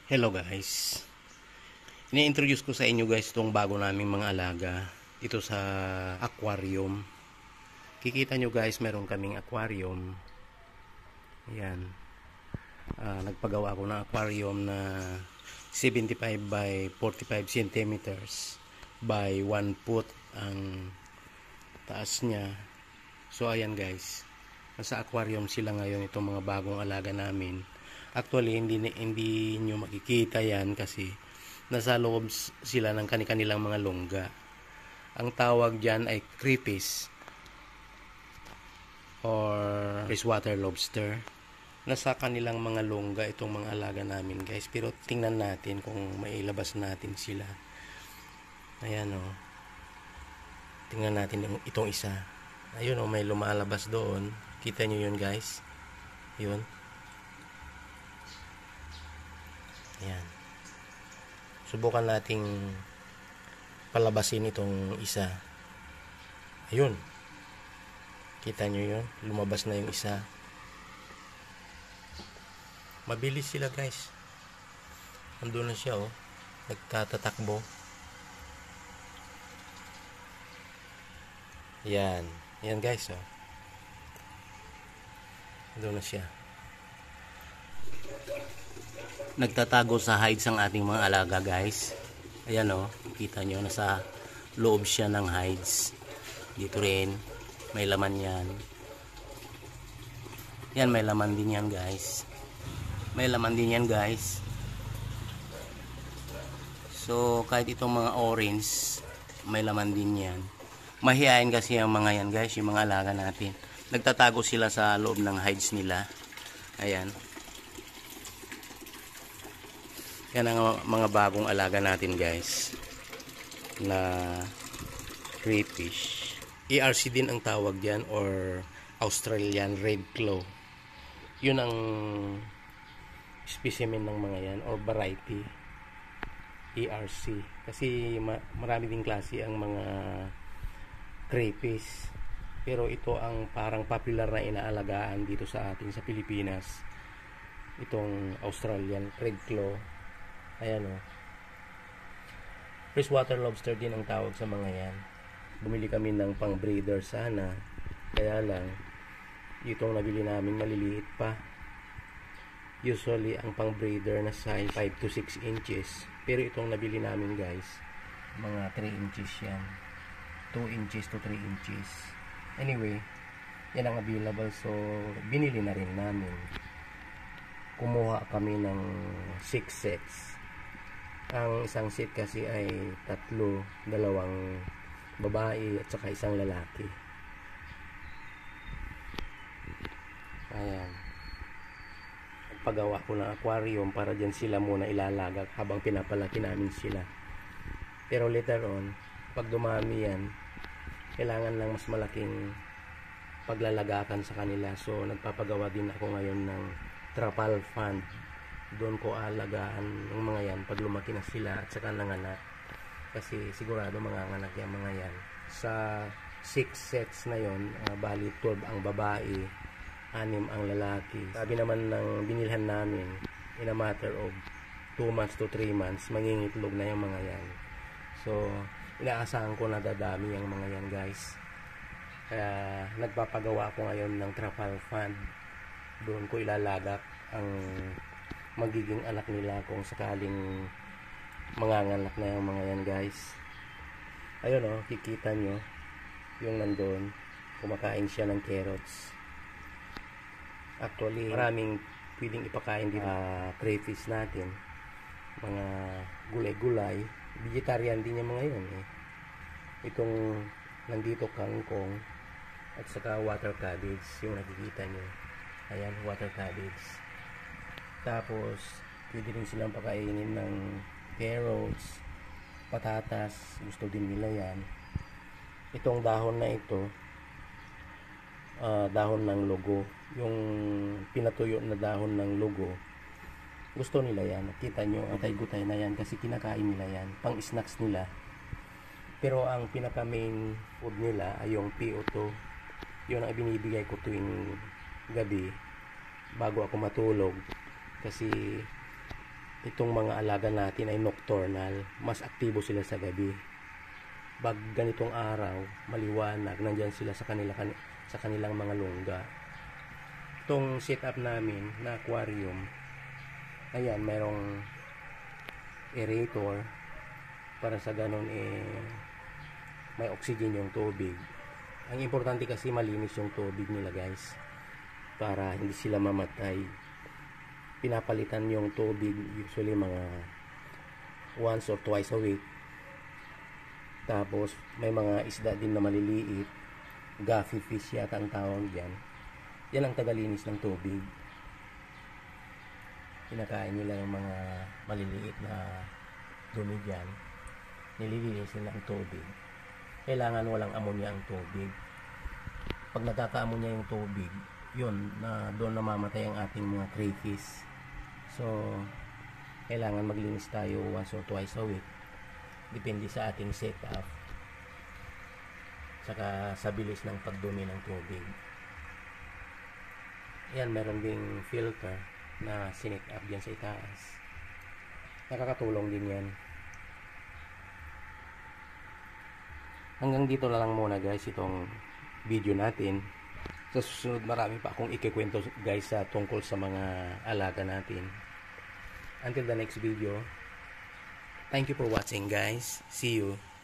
Hello guys. Ini-introduce ko sa inyo guys itong bago naming mga alaga dito sa aquarium. Kikita nyo guys, meron kaming aquarium. Ayan. Nagpagawa ako ng aquarium na 75 by 45 centimeters by 1 foot ang taas niya. So ayan guys. Nasa aquarium sila ngayon, itong mga bagong alaga namin. Actually, hindi nyo makikita yan kasi nasa loob sila ng kanilang mga longga. Ang tawag dyan ay crayfish or freshwater lobster. Nasa kanilang mga longga itong mga alaga namin guys. Pero tingnan natin kung mailabas natin sila. Ayan o. Tingnan natin itong isa. Ayun o, may lumalabas doon. Kita nyo yun guys. Yun. Ayan. Subukan nating palabasin itong isa. Ayun. Kita nyo yun. Lumabas na yung isa. Mabilis sila guys. Andun na siya oh. Nagtatatakbo. Yan. Yan guys oh. Andun na siya. Nagtatago sa hides ang ating mga alaga guys. Ayan o, kita nyo, nasa loob siya ng hides. Dito rin, may laman yan. Yan, may laman din yan guys. May laman din yan guys. So, kahit itong mga orange, may laman din yan. Mahihain kasi ang mga yan guys, yung mga alaga natin. Nagtatago sila sa loob ng hides nila. Ayan. Yan ang mga bagong alaga natin guys na crayfish. ARC din ang tawag diyan or Australian Red Claw. Yun ang specimen ng mga yan or variety. ARC. Kasi marami ding klase ang mga crayfish. Pero ito ang parang popular na inaalagaan dito sa atin sa Pilipinas. Itong Australian Red Claw. Ayan o. Freshwater lobster din ang tawag sa mga yan. Bumili kami ng pang breeder sana. Kaya lang, itong nabili namin maliliit pa. Usually, ang pang breeder na size 5 to 6 inches. Pero itong nabili namin guys, mga 3 inches yan. 2 inches to 3 inches. Anyway, yan ang available. So, binili na rin namin. Kumuha kami ng 6 sets. Ang isang set kasi ay 3, 2 babae at saka isang lalaki. Ayan. Nagpagawa ko ng aquarium para dyan sila muna ilalagak habang pinapalaki namin sila. Pero later on, pag dumami yan, kailangan lang mas malaking paglalagakan sa kanila. So, nagpapagawa din ako ngayon ng trapal fund. Doon ko alagaan ng mga yan pag lumaki na sila at saka nanganak. Kasi sigurado manganganak yung mga yan. Sa 6 sets na yon, bali 12 ang babae, 6 ang lalaki. Sabi naman ng binilhan namin, in a matter of 2 months to 3 months, mangingitlog na yung mga yan. So, inaasahan ko na dadami yung mga yan guys. Kaya nagpapagawa ako ngayon ng trapal fund. Doon ko ilalagak ang magiging anak nila kung sakaling manganganak na yung mga yan guys. Ayun o, kikita nyo yung nandun, kumakain siya ng carrots. Actually, maraming pwedeng ipakain din crayfish natin, mga gulay-gulay. Vegetarian din yung mga yun eh. Itong nandito kangkong at saka water cabbage yung nakikita nyo. Ayan, water cabbage. Tapos, pwede rin silang pakainin ng carrots, patatas, gusto din nila yan. Itong dahon na ito, dahon ng lugo, yung pinatuyo na dahon ng lugo, gusto nila yan. Kita nyo, gutay-gutay na yan kasi kinakain nila yan, pang snacks nila. Pero ang pinaka main food nila ay yung PO2. Yun ang binibigay ko tuwing gabi bago ako matulog. Kasi itong mga alaga natin ay nocturnal, mas aktibo sila sa gabi. Pag ganitong araw, maliwanag, nandyan sila sa kanilang mga lungga. Itong setup namin na aquarium, ayan, mayroong aerator para sa ganon may oxygen yung tubig. Ang importante kasi malinis yung tubig nila, guys, para hindi sila mamatay. Pinapalitan yung tubig usually mga once or twice a week. Tapos may mga isda din na maliliit, gaffy fish yata ang tawag dyan. Yan ang tagalinis ng tubig. Kinakain nila yung mga maliliit na dumi dyan. Nililinis nila ang tubig. Kailangan walang amonya ang tubig. Pag nagkaka-amonya yung tubig, yun, na doon namamatay ang ating mga crayfish. So kailangan maglinis tayo once or twice a week, depende sa ating setup saka sa bilis ng pagdumi ng tubig. Yan, meron ding filter na sinet up dyan sa itaas, nakakatulong din yan. Hanggang dito na lang muna, guys, itong video natin. Sa susunod, marami pa akong ikikwento, guys, sa tungkol sa mga alaga natin. Until the next video, thank you for watching, guys. See you.